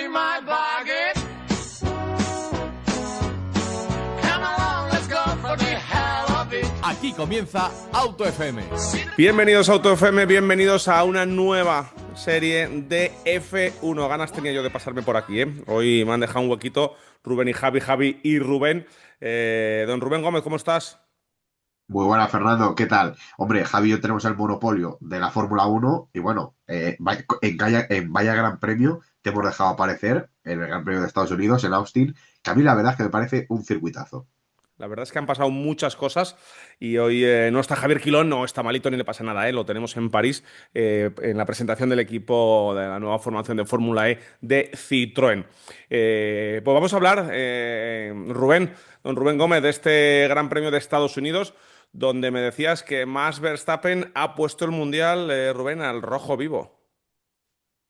be my bargain. Come along, let's go for the hell of it. Aquí comienza Auto FM. Bienvenidos a Auto FM, bienvenidos a una nueva serie de F1. Ganas tenía yo de pasarme por aquí, ¿eh? Hoy me han dejado un huequito Rubén y Javi y Rubén. Don Rubén Gómez, ¿cómo estás? Muy buena, Fernando, ¿qué tal? Hombre, Javi y yo tenemos el monopolio de la Fórmula 1 y bueno, vaya Gran Premio te hemos dejado aparecer en el Gran Premio de Estados Unidos, en Austin, que a mí la verdad es que me parece un circuitazo. La verdad es que han pasado muchas cosas y hoy no está Javier Quilón, no está malito ni le pasa nada, ¿eh? Lo tenemos en París en la presentación del equipo de la nueva formación de Fórmula E de Citroën. Pues vamos a hablar, don Rubén Gómez, de este Gran Premio de Estados Unidos, donde me decías que Max Verstappen ha puesto el Mundial, Rubén, al rojo vivo.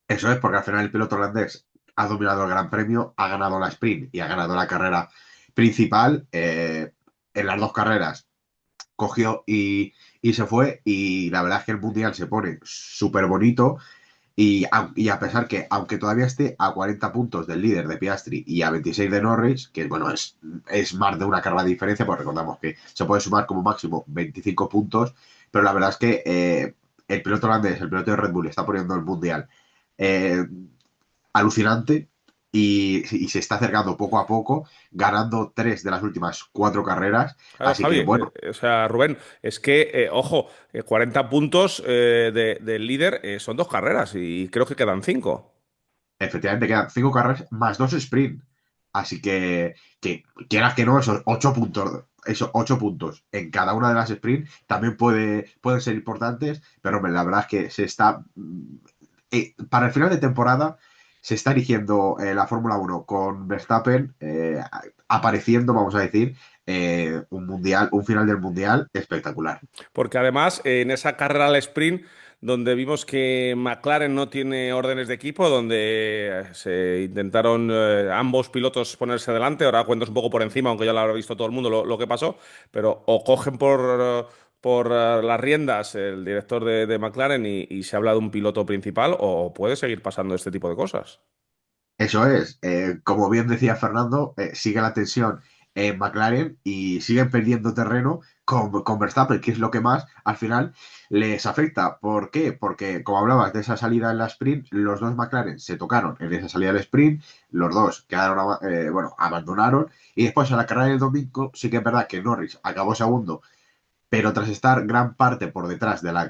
Eso es, porque al final el piloto holandés ha dominado el Gran Premio, ha ganado la sprint y ha ganado la carrera principal. En las dos carreras cogió y se fue, y la verdad es que el Mundial se pone súper bonito. Y a pesar que, aunque todavía esté a 40 puntos del líder de Piastri y a 26 de Norris, que bueno, es más de una carrera de diferencia, pues recordamos que se puede sumar como máximo 25 puntos, pero la verdad es que el piloto holandés, el piloto de Red Bull, está poniendo el Mundial eh, alucinante y se está acercando poco a poco, ganando 3 de las últimas 4 carreras. Claro, Así Javi, que bueno, o sea, Rubén, es que, ojo, 40 puntos del líder son 2 carreras y creo que quedan 5. efectivamente quedan 5 carreras más 2 sprint. Así que quieras que no, esos 8 puntos en cada una de las sprint también pueden ser importantes, pero hombre, la verdad es que se está. Para el final de temporada se está erigiendo la Fórmula 1 con Verstappen apareciendo, vamos a decir, un final del Mundial espectacular. Porque además, en esa carrera al sprint, donde vimos que McLaren no tiene órdenes de equipo, donde se intentaron ambos pilotos ponerse delante, ahora cuento un poco por encima, aunque ya lo habrá visto todo el mundo lo que pasó, pero o cogen por las riendas el director de McLaren y se habla de un piloto principal, o puede seguir pasando este tipo de cosas. Eso es, como bien decía Fernando, sigue la tensión en McLaren y siguen perdiendo terreno con Verstappen, que es lo que más al final les afecta. ¿Por qué? Porque, como hablabas de esa salida en la sprint, los dos McLaren se tocaron en esa salida del sprint, los dos quedaron, bueno, abandonaron, y después a la carrera del domingo sí que es verdad que Norris acabó segundo, pero tras estar gran parte por detrás de la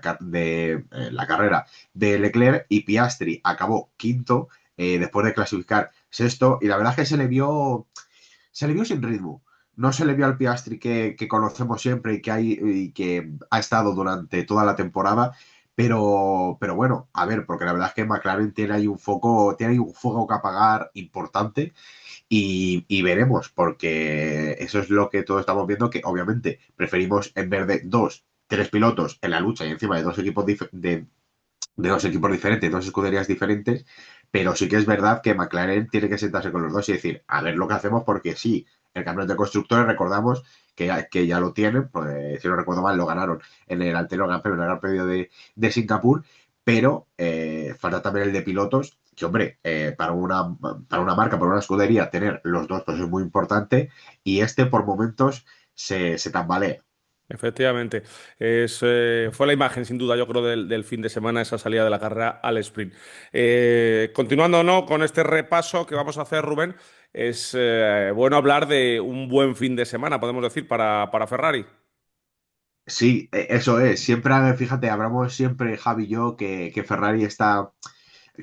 carrera de Leclerc, y Piastri acabó quinto después de clasificar sexto, y la verdad es que se le vio sin ritmo. No se le vio al Piastri que conocemos siempre y que ha estado durante toda la temporada, pero bueno, a ver, porque la verdad es que McLaren tiene ahí un fuego que apagar importante, y veremos, porque eso es lo que todos estamos viendo, que obviamente preferimos, en vez de 2, 3 pilotos en la lucha y encima de dos equipos diferentes, 2 escuderías diferentes, pero sí que es verdad que McLaren tiene que sentarse con los dos y decir, a ver lo que hacemos, porque sí, el campeonato de constructores, recordamos que ya lo tienen, pues, si no recuerdo mal, lo ganaron en el anterior Gran Premio, en el Gran Premio de Singapur, pero falta también el de pilotos, que hombre, para una marca, para una escudería, tener los dos pues es muy importante, y por momentos se tambalea. Efectivamente, fue la imagen sin duda, yo creo, del fin de semana, esa salida de la carrera al sprint. Continuando, ¿no?, con este repaso que vamos a hacer, Rubén, es bueno hablar de un buen fin de semana, podemos decir, para Ferrari. Sí, eso es. Siempre, fíjate, hablamos siempre, Javi y yo, que Ferrari está,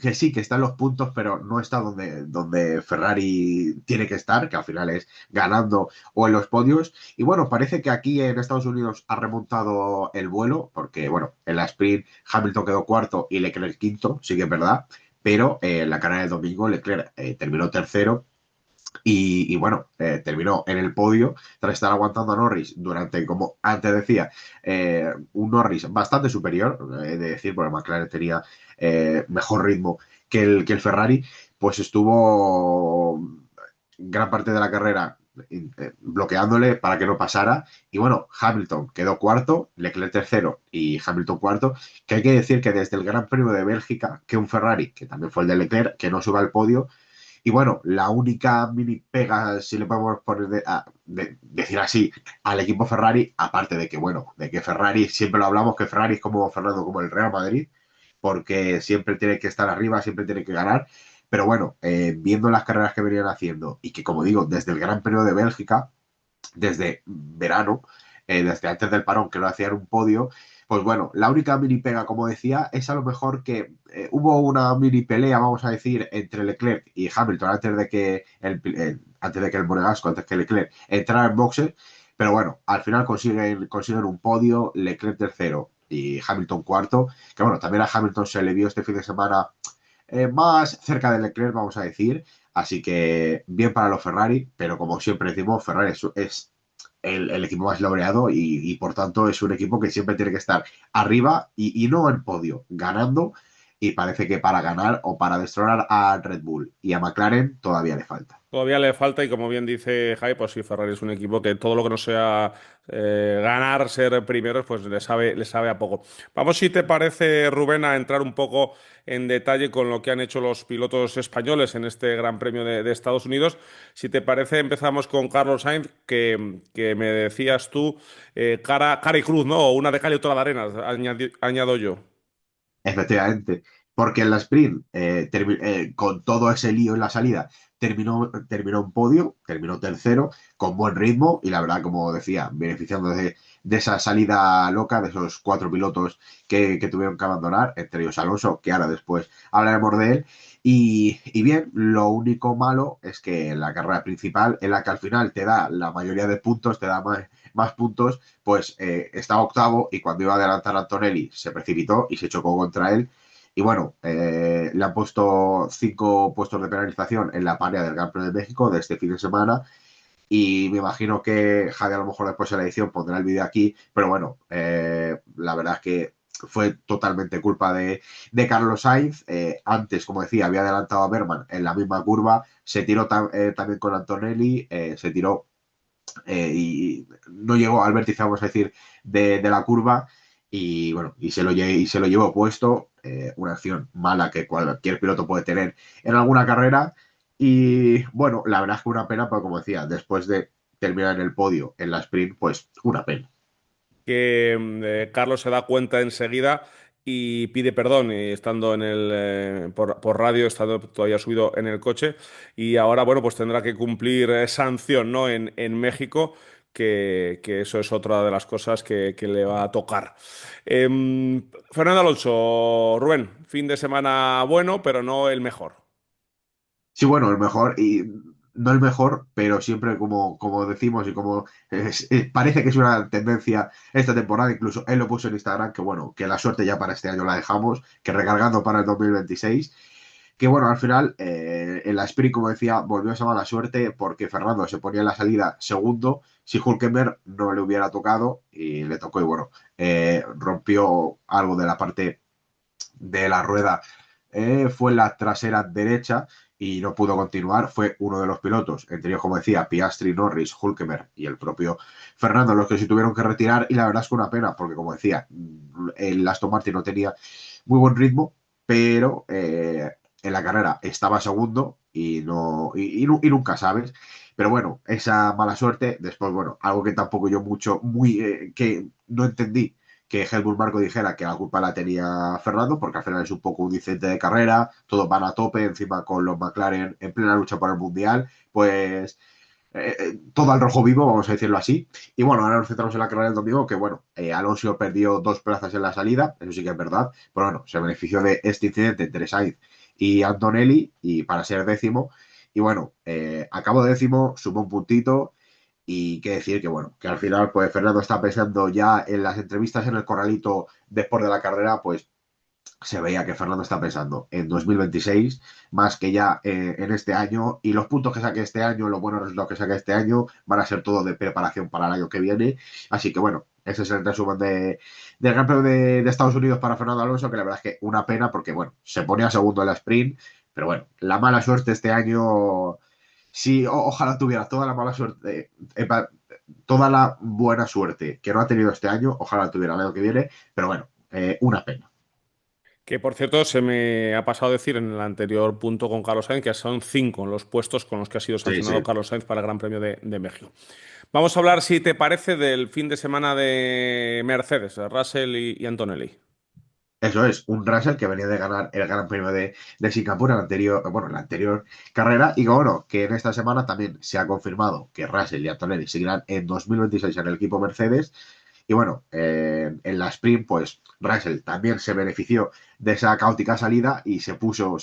que sí, que está en los puntos, pero no está donde Ferrari tiene que estar, que al final es ganando o en los podios. Y bueno, parece que aquí en Estados Unidos ha remontado el vuelo, porque bueno, en la sprint Hamilton quedó cuarto y Leclerc quinto, sí que es verdad, pero en la carrera del domingo Leclerc terminó tercero. Y bueno, terminó en el podio tras estar aguantando a Norris durante, como antes decía, un Norris bastante superior, de decir, porque McLaren tenía mejor ritmo que el Ferrari, pues estuvo gran parte de la carrera bloqueándole para que no pasara. Y bueno, Hamilton quedó cuarto, Leclerc tercero y Hamilton cuarto, que hay que decir que desde el Gran Premio de Bélgica, que un Ferrari, que también fue el de Leclerc, que no sube al podio, Y bueno, la única mini pega, si le podemos poner decir así, al equipo Ferrari, aparte de que, bueno, de que Ferrari, siempre lo hablamos, que Ferrari es como Fernando, como el Real Madrid, porque siempre tiene que estar arriba, siempre tiene que ganar. Pero bueno, viendo las carreras que venían haciendo y que, como digo, desde el Gran Premio de Bélgica, desde verano, desde antes del parón, que lo hacían un podio, pues bueno, la única mini pega, como decía, es a lo mejor que hubo una mini pelea, vamos a decir, entre Leclerc y Hamilton antes de que el Monegasco, antes que Leclerc entrara en boxes, pero bueno, al final consiguen un podio, Leclerc tercero y Hamilton cuarto, que bueno, también a Hamilton se le vio este fin de semana más cerca de Leclerc, vamos a decir. Así que bien para los Ferrari, pero como siempre decimos, Ferrari es el equipo más laureado y por tanto es un equipo que siempre tiene que estar arriba y no en podio, ganando. Y parece que para ganar o para destronar a Red Bull y a McLaren todavía le falta. Todavía le falta y como bien dice Jai, pues sí, Ferrari es un equipo que todo lo que no sea ganar, ser primeros, pues le sabe a poco. Vamos, si te parece, Rubén, a entrar un poco en detalle con lo que han hecho los pilotos españoles en este Gran Premio de Estados Unidos. Si te parece, empezamos con Carlos Sainz, que me decías tú, cara y cruz, ¿no? Una de cal y otra de arena, añado yo. Efectivamente, porque en la sprint, con todo ese lío en la salida, terminó un podio, terminó tercero, con buen ritmo y la verdad, como decía, beneficiando de esa salida loca de esos cuatro pilotos que tuvieron que abandonar, entre ellos Alonso, que ahora después hablaremos de él. Y bien, lo único malo es que en la carrera principal, en la que al final te da la mayoría de puntos, te da más puntos, pues estaba octavo y cuando iba a adelantar a Antonelli se precipitó y se chocó contra él. Y bueno, le han puesto 5 puestos de penalización en la parea del Gran Premio de México de este fin de semana. Y me imagino que Javi a lo mejor después de la edición pondrá el vídeo aquí, pero bueno, la verdad es que fue totalmente culpa de Carlos Sainz. Antes, como decía, había adelantado a Berman en la misma curva, se tiró también con Antonelli, se tiró y no llegó al vértice, vamos a decir, de la curva y bueno, y se lo llevó puesto, una acción mala que cualquier piloto puede tener en alguna carrera y bueno, la verdad es que una pena, porque como decía, después de terminar en el podio en la sprint, pues una pena. Que Carlos se da cuenta enseguida y pide perdón, estando por radio, estando todavía subido en el coche, y ahora, bueno, pues tendrá que cumplir sanción, ¿no? En México, que eso es otra de las cosas que le va a tocar. Fernando Alonso, Rubén, fin de semana bueno, pero no el mejor. Sí, bueno, el mejor, y no el mejor, pero siempre como decimos y como parece que es una tendencia esta temporada, incluso él lo puso en Instagram, que bueno, que la suerte ya para este año la dejamos, que recargando para el 2026, que bueno, al final en la sprint, como decía, volvió esa mala suerte porque Fernando se ponía en la salida segundo, si Hülkenberg no le hubiera tocado y le tocó y bueno, rompió algo de la parte de la rueda, fue la trasera derecha y no pudo continuar. Fue uno de los pilotos, entre ellos, como decía, Piastri, Norris, Hülkenberg y el propio Fernando, los que se tuvieron que retirar. Y la verdad es que una pena, porque como decía, el Aston Martin no tenía muy buen ritmo, pero en la carrera estaba segundo y, no, y nunca sabes. Pero bueno, esa mala suerte, después, bueno, algo que tampoco yo que no entendí que Helmut Marko dijera que la culpa la tenía Fernando, porque al final es un poco un incidente de carrera, todos van a tope, encima con los McLaren en plena lucha por el Mundial, pues todo al rojo vivo, vamos a decirlo así. Y bueno, ahora nos centramos en la carrera del domingo, que bueno, Alonso perdió 2 plazas en la salida, eso sí que es verdad, pero bueno, se benefició de este incidente entre Sainz y Antonelli, y para ser décimo, y bueno, acabó de décimo, sumó un puntito, y qué decir que, bueno, que al final, pues Fernando está pensando ya en las entrevistas en el corralito después de la carrera, pues se veía que Fernando está pensando en 2026 más que ya en este año. Y los puntos que saque este año, los buenos resultados que saque este año, van a ser todo de preparación para el año que viene. Así que, bueno, ese es el resumen del Gran Premio de Estados Unidos para Fernando Alonso, que la verdad es que una pena porque, bueno, se ponía segundo en la sprint, pero bueno, la mala suerte este año. Sí, ojalá tuviera toda la mala suerte, toda la buena suerte que no ha tenido este año, ojalá tuviera el año que viene, pero bueno, una pena. Que por cierto, se me ha pasado a decir en el anterior punto con Carlos Sainz que son 5 los puestos con los que ha sido Sí, sancionado sí. Carlos Sainz para el Gran Premio de México. Vamos a hablar, si te parece, del fin de semana de Mercedes, Russell y Antonelli. Eso es, un Russell que venía de ganar el Gran Premio de Singapur en en la anterior carrera y que, bueno, que en esta semana también se ha confirmado que Russell y Antonelli seguirán en 2026 en el equipo Mercedes. Y bueno, en la sprint, pues Russell también se benefició de esa caótica salida y se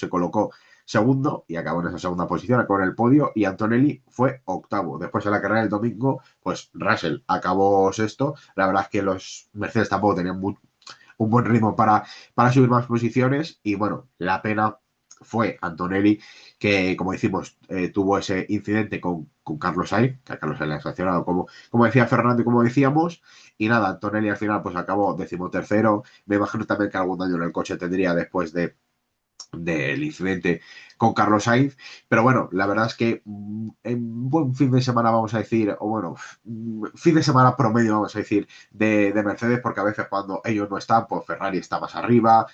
colocó segundo y acabó en esa segunda posición, acabó en el podio y Antonelli fue octavo. Después de la carrera del domingo, pues Russell acabó sexto. La verdad es que los Mercedes tampoco tenían un buen ritmo para subir más posiciones y bueno, la pena fue Antonelli que, como decimos, tuvo ese incidente con Carlos Sainz, que a Carlos Sainz le ha sancionado, como decía Fernando y como decíamos, y nada, Antonelli al final pues acabó decimotercero, me imagino también que algún daño en el coche tendría después del incidente con Carlos Sainz. Pero bueno, la verdad es que en un buen fin de semana, vamos a decir, o bueno, fin de semana promedio, vamos a decir, de Mercedes, porque a veces cuando ellos no están, pues Ferrari está más arriba,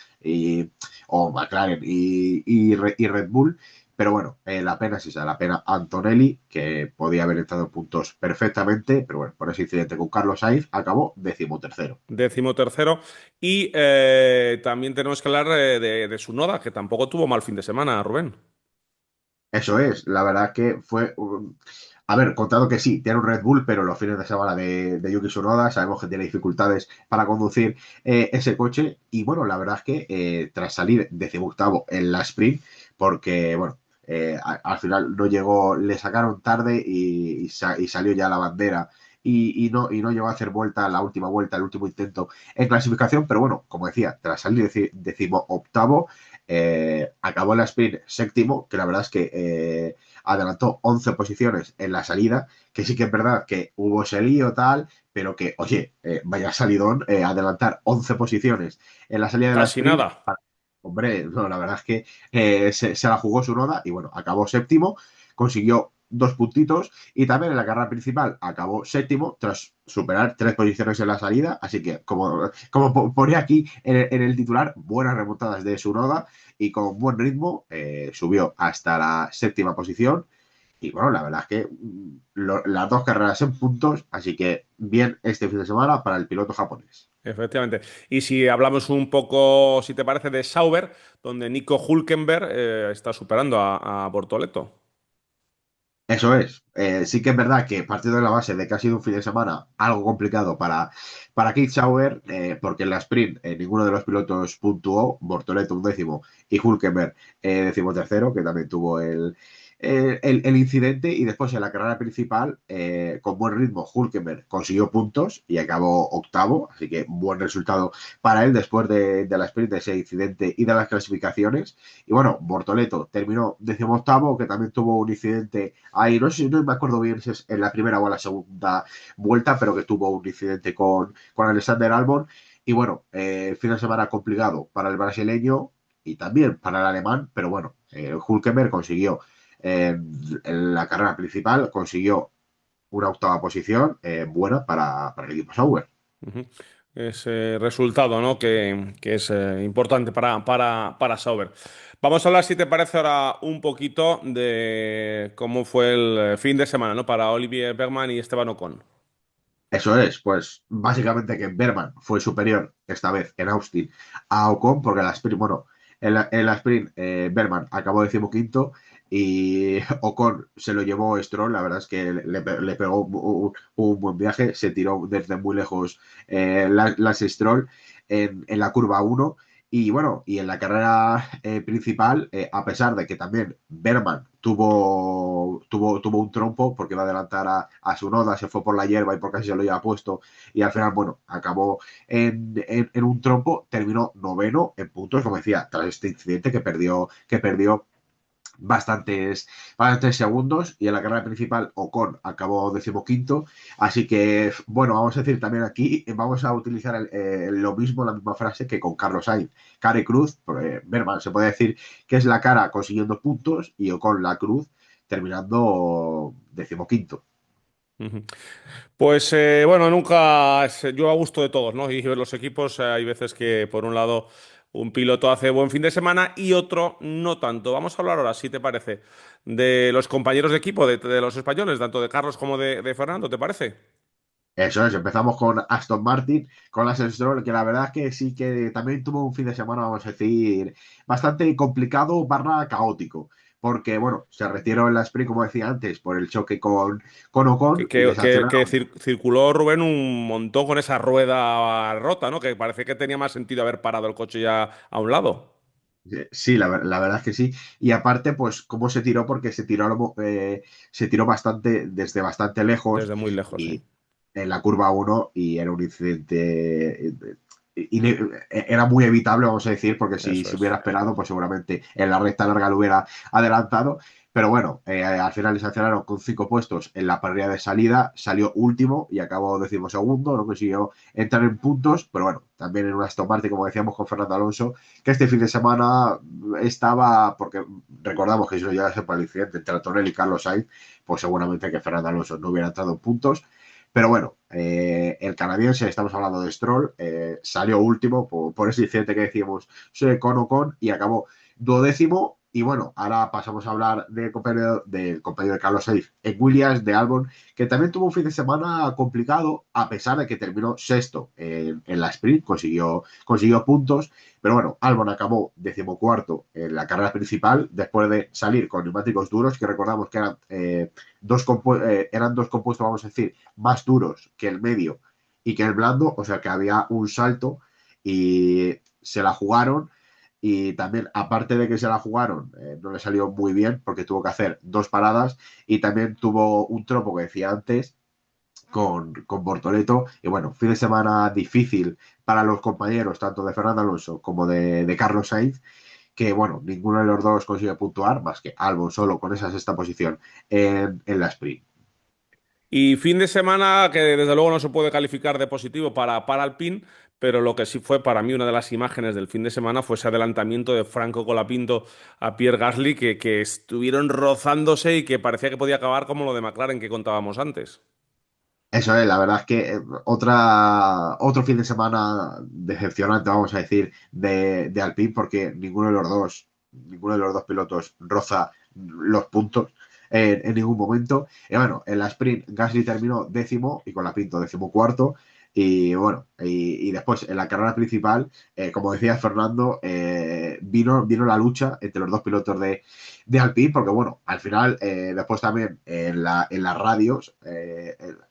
o McLaren y Red Bull. Pero bueno, la pena es esa, la pena Antonelli, que podía haber entrado en puntos perfectamente, pero bueno, por ese incidente con Carlos Sainz acabó decimotercero. Décimo tercero. Y también tenemos que hablar de Tsunoda, que tampoco tuvo mal fin de semana, Rubén. Eso es, la verdad que fue. A ver, contado que sí, tiene un Red Bull, pero los fines de semana de Yuki Tsunoda sabemos que tiene dificultades para conducir ese coche. Y bueno, la verdad es que tras salir decimoctavo en la sprint, porque bueno, al final no llegó, le sacaron tarde y salió ya la bandera. Y no llegó a hacer vuelta, la última vuelta, el último intento en clasificación, pero bueno, como decía, tras salir decimo octavo, acabó la sprint séptimo, que la verdad es que adelantó 11 posiciones en la salida, que sí que es verdad que hubo ese lío tal, pero que, oye, vaya salidón, adelantar 11 posiciones en la salida de la Casi sprint. nada. Hombre, no, la verdad es que se la jugó su noda y bueno, acabó séptimo, consiguió 2 puntitos y también en la carrera principal acabó séptimo tras superar 3 posiciones en la salida. Así que, como ponía aquí en el titular, buenas remontadas de su noda y con buen ritmo subió hasta la séptima posición. Y bueno, la verdad es que las dos carreras en puntos, así que bien este fin de semana para el piloto japonés. Efectivamente. Y si hablamos un poco, si te parece, de Sauber, donde Nico Hülkenberg está superando a Bortoleto. Eso es. Sí que es verdad que partiendo de la base de que ha sido un fin de semana algo complicado para Keith Sauer, porque en la sprint ninguno de los pilotos puntuó, Bortoleto un décimo y Hülkenberg decimotercero, que también tuvo el incidente, y después en la carrera principal, con buen ritmo, Hülkenberg consiguió puntos y acabó octavo, así que buen resultado para él después de la sprint, de ese incidente y de las clasificaciones. Y bueno, Bortoleto terminó decimoctavo, que también tuvo un incidente ahí, no sé, no me acuerdo bien si es en la primera o en la segunda vuelta, pero que tuvo un incidente con Alexander Albon. Y bueno, fin de semana complicado para el brasileño y también para el alemán, pero bueno, Hülkenberg consiguió en la carrera principal, consiguió una octava posición buena para el equipo Sauber. Ujú. Ese resultado, ¿no? Que es importante para Sauber. Vamos a hablar, si te parece, ahora un poquito de cómo fue el fin de semana, ¿no? Para Olivier Bergman y Esteban Ocon. Eso es, pues básicamente que Berman fue superior esta vez en Austin a Ocon, porque la sprint, bueno, en la sprint Berman acabó decimoquinto y Ocon se lo llevó Stroll. La verdad es que le pegó un buen viaje, se tiró desde muy lejos Lance Stroll en la curva uno. Y bueno, y en la carrera principal, a pesar de que también Berman tuvo un trompo porque iba a adelantar a su noda, se fue por la hierba y por casi se lo había puesto, y al final, bueno, acabó en un trompo, terminó noveno en puntos, como decía, tras este incidente que perdió bastantes segundos, y en la carrera principal Ocon acabó decimoquinto. Así que, bueno, vamos a decir también aquí, vamos a utilizar lo mismo, la misma frase que con Carlos Sainz, cara y cruz. Berman se puede decir que es la cara consiguiendo puntos y Ocon la cruz terminando decimoquinto. Ujú. Pues bueno, nunca yo a gusto de todos, ¿no? Y los equipos, hay veces que por un lado Un piloto hace buen fin de semana y otro no tanto. Vamos a hablar ahora, si te parece, de los compañeros de equipo de los españoles, tanto de Carlos como de Fernando, ¿te parece? Eso es, empezamos con Aston Martin, con Lance Stroll, que la verdad es que sí que también tuvo un fin de semana, vamos a decir, bastante complicado barra caótico, porque bueno, se retiró en la sprint, como decía antes, por el choque con Que, Ocon y que- le que- que sancionaron. circuló Rubén un montón con esa rueda rota, ¿no? Que parece que tenía más sentido haber parado el coche ya a un lado, Sí, la verdad es que sí. Y aparte, pues, cómo se tiró, porque se tiró bastante, desde bastante lejos desde muy lejos, sí. y en la curva uno y era un incidente. Era muy evitable, vamos a decir, porque si Eso se es. hubiera esperado, pues seguramente en la recta larga lo hubiera adelantado. Pero bueno, al final le sancionaron con 5 puestos en la parrilla de salida, salió último y acabó decimosegundo, no consiguió entrar en puntos, pero bueno, también en una Aston Martin, como decíamos con Fernando Alonso, que este fin de semana estaba, porque recordamos que si no llegase por el incidente entre Antonelli y Carlos Sainz, pues seguramente que Fernando Alonso no hubiera entrado en puntos. Pero bueno, el canadiense, estamos hablando de Stroll, salió último por ese incidente que decíamos con Ocon y acabó duodécimo. Y bueno, ahora pasamos a hablar del compañero de Carlos Sainz en Williams, de Albon, que también tuvo un fin de semana complicado, a pesar de que terminó sexto en la sprint, consiguió puntos. Pero bueno, Albon acabó decimocuarto en la carrera principal, después de salir con neumáticos duros, que recordamos que eran dos compuestos, vamos a decir, más duros que el medio y que el blando, o sea que había un salto y se la jugaron. Y también, aparte de que se la jugaron, no le salió muy bien porque tuvo que hacer 2 paradas y también tuvo un tropo que decía antes con Bortoleto. Y bueno, fin de semana difícil para los compañeros, tanto de Fernando Alonso como de Carlos Sainz, que bueno, ninguno de los dos consigue puntuar, más que Albon solo con esa sexta posición en la sprint. Y fin de semana que desde luego no se puede calificar de positivo para Alpine, pero lo que sí fue para mí una de las imágenes del fin de semana fue ese adelantamiento de Franco Colapinto a Pierre Gasly, que estuvieron rozándose y que parecía que podía acabar como lo de McLaren que contábamos antes. Eso es, la verdad es que otro fin de semana decepcionante, vamos a decir, de Alpine, porque ninguno de los dos pilotos roza los puntos en ningún momento. Y bueno, en la sprint Gasly terminó décimo y con la Pinto decimocuarto. Y bueno, y después en la carrera principal, como decía Fernando, vino la lucha entre los dos pilotos de Alpine, porque bueno, al final, después también en las radios,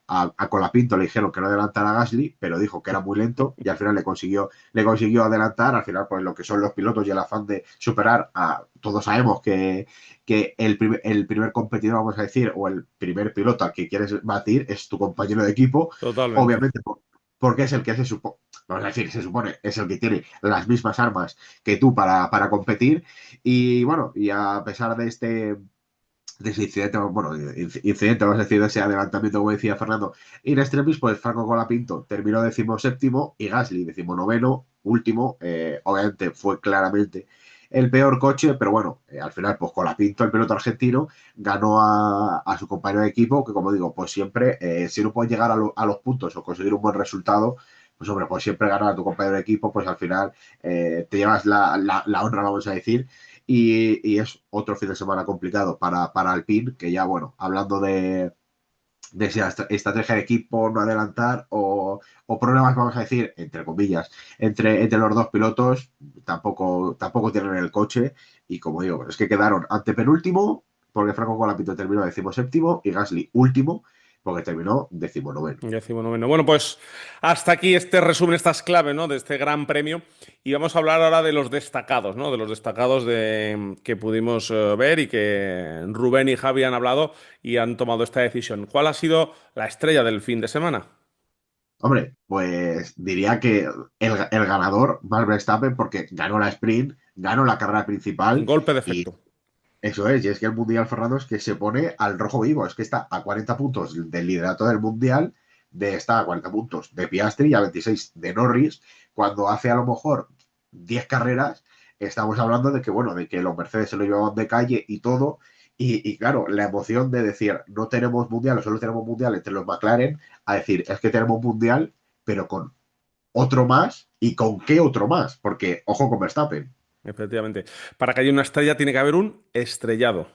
a Colapinto le dijeron que no adelantara a Gasly, pero dijo que era muy lento y al final le consiguió adelantar. Al final, pues lo que son los pilotos y el afán de superar todos sabemos que el primer competidor, vamos a decir, o el primer piloto al que quieres batir es tu compañero de equipo, Totalmente. obviamente, porque es el que se supone, vamos a decir, se supone, es el que tiene las mismas armas que tú para competir. Y bueno, y a pesar de ese incidente, bueno, incidente, vamos a decir, de ese adelantamiento, como decía Fernando, in extremis, pues Franco Colapinto terminó decimoséptimo y Gasly decimonoveno, último. Obviamente fue claramente el peor coche, pero bueno, al final, pues Colapinto, el piloto argentino, ganó a su compañero de equipo, que como digo, pues siempre, si no puedes llegar a los puntos o conseguir un buen resultado, pues hombre, pues siempre ganar a tu compañero de equipo, pues al final te llevas la honra, vamos a decir. Y es otro fin de semana complicado para Alpine, que ya, bueno, hablando de si estrategia de equipo, no adelantar o problemas, vamos a decir, entre comillas, entre los dos pilotos, tampoco tienen el coche. Y como digo, es que quedaron antepenúltimo, porque Franco Colapinto terminó decimoséptimo y Gasly último, porque terminó decimonoveno. 19º. Bueno, pues hasta aquí este resumen, estas claves, ¿no? De este gran premio. Y vamos a hablar ahora de los destacados, ¿no? De los destacados que pudimos ver y que Rubén y Javi han hablado y han tomado esta decisión. ¿Cuál ha sido la estrella del fin de semana? Hombre, pues diría que el ganador, Max Verstappen, porque ganó la sprint, ganó la carrera principal. Golpe de Y efecto. eso es, y es que el Mundial, Fernando, es que se pone al rojo vivo, es que está a 40 puntos del liderato del Mundial, está a 40 puntos de Piastri y a 26 de Norris, cuando hace a lo mejor 10 carreras, estamos hablando de que, bueno, de que los Mercedes se lo llevaban de calle y todo, y claro, la emoción de decir, no tenemos Mundial, o solo tenemos Mundial entre los McLaren, a decir, es que tenemos Mundial, pero con otro más y con qué otro más, porque ojo con Verstappen. Efectivamente. Para que haya una estrella tiene que haber un estrellado.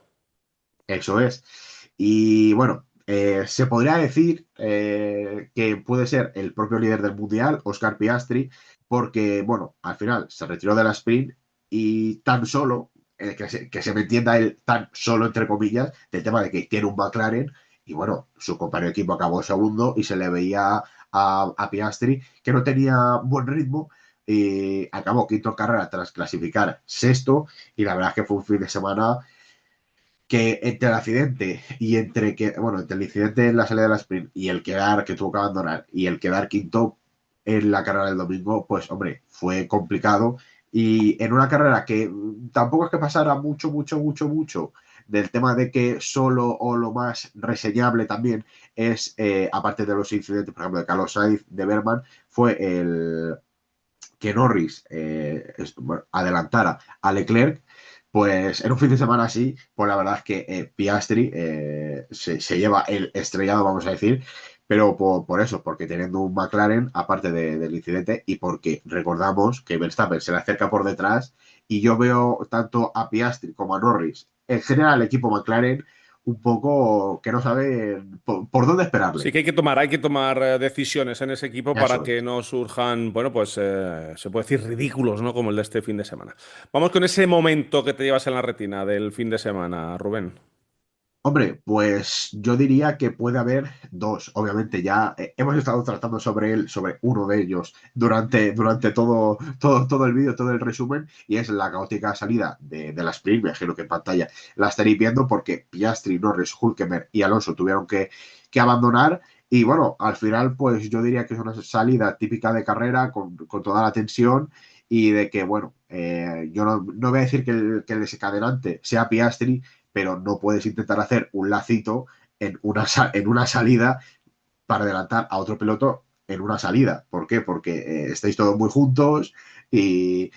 Eso es. Y bueno, se podría decir que puede ser el propio líder del mundial, Oscar Piastri, porque, bueno, al final se retiró de la sprint y tan solo, que se me entienda él tan solo, entre comillas, del tema de que tiene un McLaren y, bueno, su compañero de equipo acabó segundo y se le veía a Piastri que no tenía buen ritmo. Y acabó quinto en carrera tras clasificar sexto y la verdad es que fue un fin de semana que entre el accidente y entre que, bueno, entre el incidente en la salida de la sprint y el quedar, que tuvo que abandonar, y el quedar quinto en la carrera del domingo, pues hombre, fue complicado. Y en una carrera que tampoco es que pasara mucho del tema de que solo o lo más reseñable también es, aparte de los incidentes, por ejemplo, de Carlos Sainz, de Berman, fue el que Norris bueno, adelantara a Leclerc, pues en un fin de semana así, pues la verdad es que Piastri se lleva el estrellado, vamos a decir, pero por eso, porque teniendo un McLaren, aparte del incidente, y porque recordamos que Verstappen se le acerca por detrás, y yo veo tanto a Piastri como a Norris, en general el equipo McLaren, un poco que no sabe por dónde Sí esperarle. que hay que tomar decisiones en ese equipo para Eso que es. no surjan, bueno, pues se puede decir ridículos, ¿no? Como el de este fin de semana. Vamos con ese momento que te llevas en la retina del fin de semana, Rubén. Hombre, pues yo diría que puede haber dos. Obviamente ya hemos estado tratando sobre él, sobre uno de ellos, durante todo el vídeo, todo el resumen, y es la caótica salida de la sprint. Me imagino que en pantalla la estaréis viendo porque Piastri, Norris, Hülkenberg y Alonso tuvieron que abandonar. Y bueno, al final, pues yo diría que es una salida típica de carrera con toda la tensión y de que, bueno, yo no voy a decir que el desencadenante sea Piastri, pero no puedes intentar hacer un lacito en una salida para adelantar a otro piloto en una salida. ¿Por qué? Porque estáis todos muy juntos y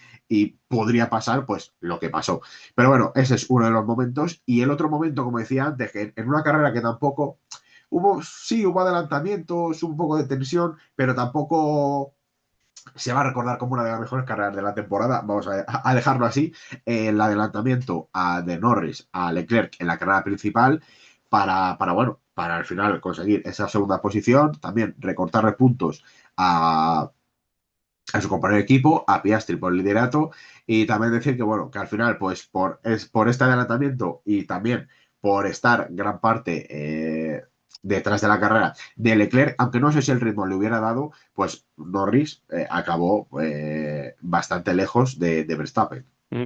podría pasar pues lo que pasó. Pero bueno, ese es uno de los momentos. Y el otro momento, como decía antes, que en una carrera que tampoco sí hubo adelantamientos, un poco de tensión, pero tampoco se va a recordar como una de las mejores carreras de la temporada, vamos a dejarlo así, el adelantamiento de Norris a Leclerc en la carrera principal bueno, para al final conseguir esa segunda posición, también recortarle puntos a su compañero de equipo, a Piastri por el liderato, y también decir que, bueno, que al final, pues por este adelantamiento y también por estar gran parte detrás de la carrera de Leclerc, aunque no sé si el ritmo le hubiera dado, pues Norris acabó bastante lejos de Verstappen. Mm.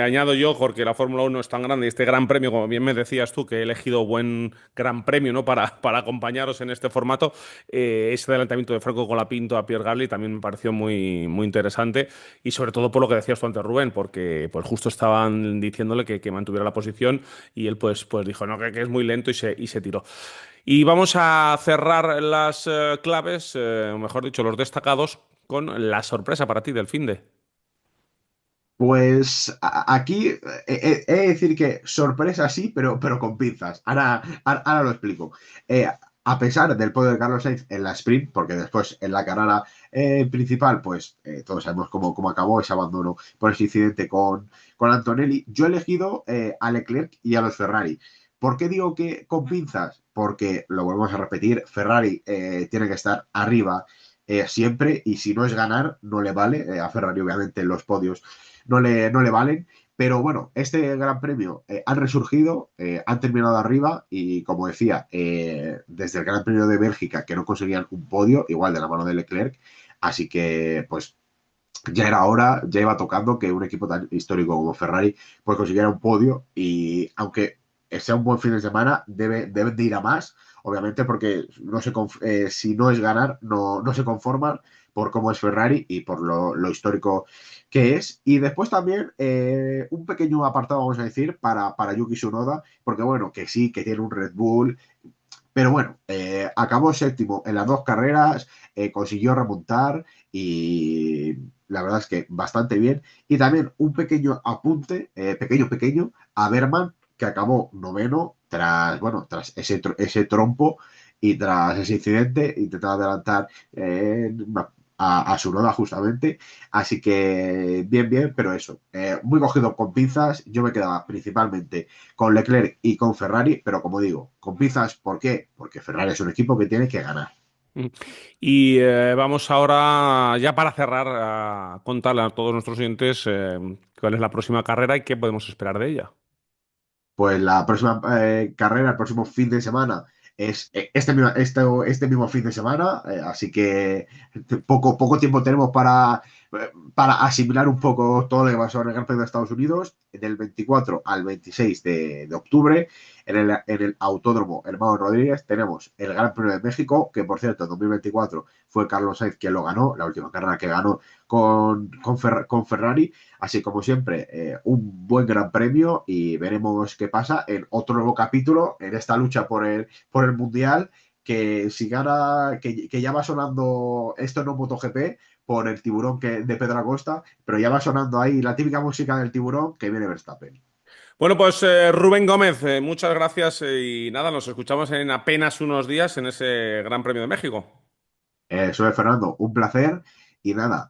Añado yo, porque la Fórmula Uno es tan grande y este Gran Premio, como bien me decías tú, que he elegido buen Gran Premio, ¿no? Para acompañaros en este formato. Ese adelantamiento de Franco Colapinto a Pierre Gasly también me pareció muy interesante y sobre todo por lo que decías tú antes, Rubén, porque pues justo estaban diciéndole que mantuviera la posición y él pues dijo no, que es muy lento y se tiró. Y vamos a cerrar las claves, o mejor dicho, los destacados, con la sorpresa para ti del finde. Pues aquí he de decir que sorpresa sí, pero con pinzas. Ahora lo explico. A pesar del podio de Carlos Sainz en la sprint, porque después en la carrera principal, pues todos sabemos cómo acabó ese abandono por ese incidente con Antonelli, yo he elegido a Leclerc y a los Ferrari. ¿Por qué digo que con pinzas? Porque, lo volvemos a repetir, Ferrari tiene que estar arriba siempre y si no es ganar, no le vale. A Ferrari, obviamente, en los podios no le valen. Pero bueno, este Gran Premio han resurgido, han terminado arriba y como decía, desde el Gran Premio de Bélgica que no conseguían un podio, igual de la mano de Leclerc, así que pues ya era hora, ya iba tocando que un equipo tan histórico como Ferrari pues consiguiera un podio y aunque sea un buen fin de semana, deben de ir a más, obviamente porque si no es ganar, no se conforman por cómo es Ferrari y por lo histórico que es. Y después también un pequeño apartado, vamos a decir, para Yuki Tsunoda, porque bueno, que sí, que tiene un Red Bull, pero bueno, acabó séptimo en las dos carreras, consiguió remontar y la verdad es que bastante bien. Y también un pequeño apunte, pequeño, a Berman, que acabó noveno tras ese trompo y tras ese incidente, intentaba adelantar a su noda justamente. Así que bien, bien, pero eso, muy cogido con pinzas. Yo me quedaba principalmente con Leclerc y con Ferrari, pero como digo, con pinzas, ¿por qué? Porque Ferrari es un equipo que tiene que ganar. Mm. Y vamos ahora, ya para cerrar, a contarle a todos nuestros oyentes cuál es la próxima carrera y qué podemos esperar de ella. Pues la próxima carrera, el próximo fin de semana, es este mismo fin de semana, así que poco tiempo tenemos para asimilar un poco todo lo que pasó en el Gran Premio de Estados Unidos, del 24 al 26 de octubre, en el Autódromo Hermano Rodríguez, tenemos el Gran Premio de México, que por cierto, en 2024 fue Carlos Sainz quien lo ganó, la última carrera que ganó con Ferrari. Así como siempre, un buen gran premio y veremos qué pasa en otro nuevo capítulo en esta lucha por el Mundial, que si gana, que ya va sonando, esto no MotoGP, por el tiburón de Pedro Acosta, pero ya va sonando ahí la típica música del tiburón que viene Verstappen. Bueno, pues Rubén Gómez, muchas gracias y nada, nos escuchamos en apenas unos días en ese Gran Premio de México. Soy Fernando, un placer. Y nada,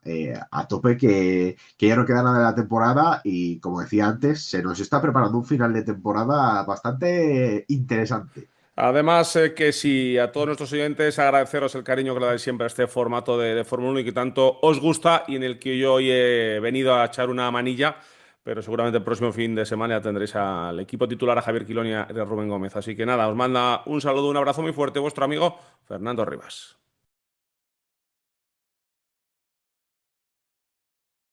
a tope que ya no queda nada de la temporada y como decía antes, se nos está preparando un final de temporada bastante interesante. Además, que si a todos nuestros oyentes agradeceros el cariño que le dais siempre a este formato de Fórmula 1 y que tanto os gusta y en el que yo hoy he venido a echar una manilla, pero seguramente el próximo fin de semana ya tendréis al equipo titular, a Javier Quilonia y a Rubén Gómez. Así que nada, os manda un saludo, un abrazo muy fuerte vuestro amigo Fernando Rivas.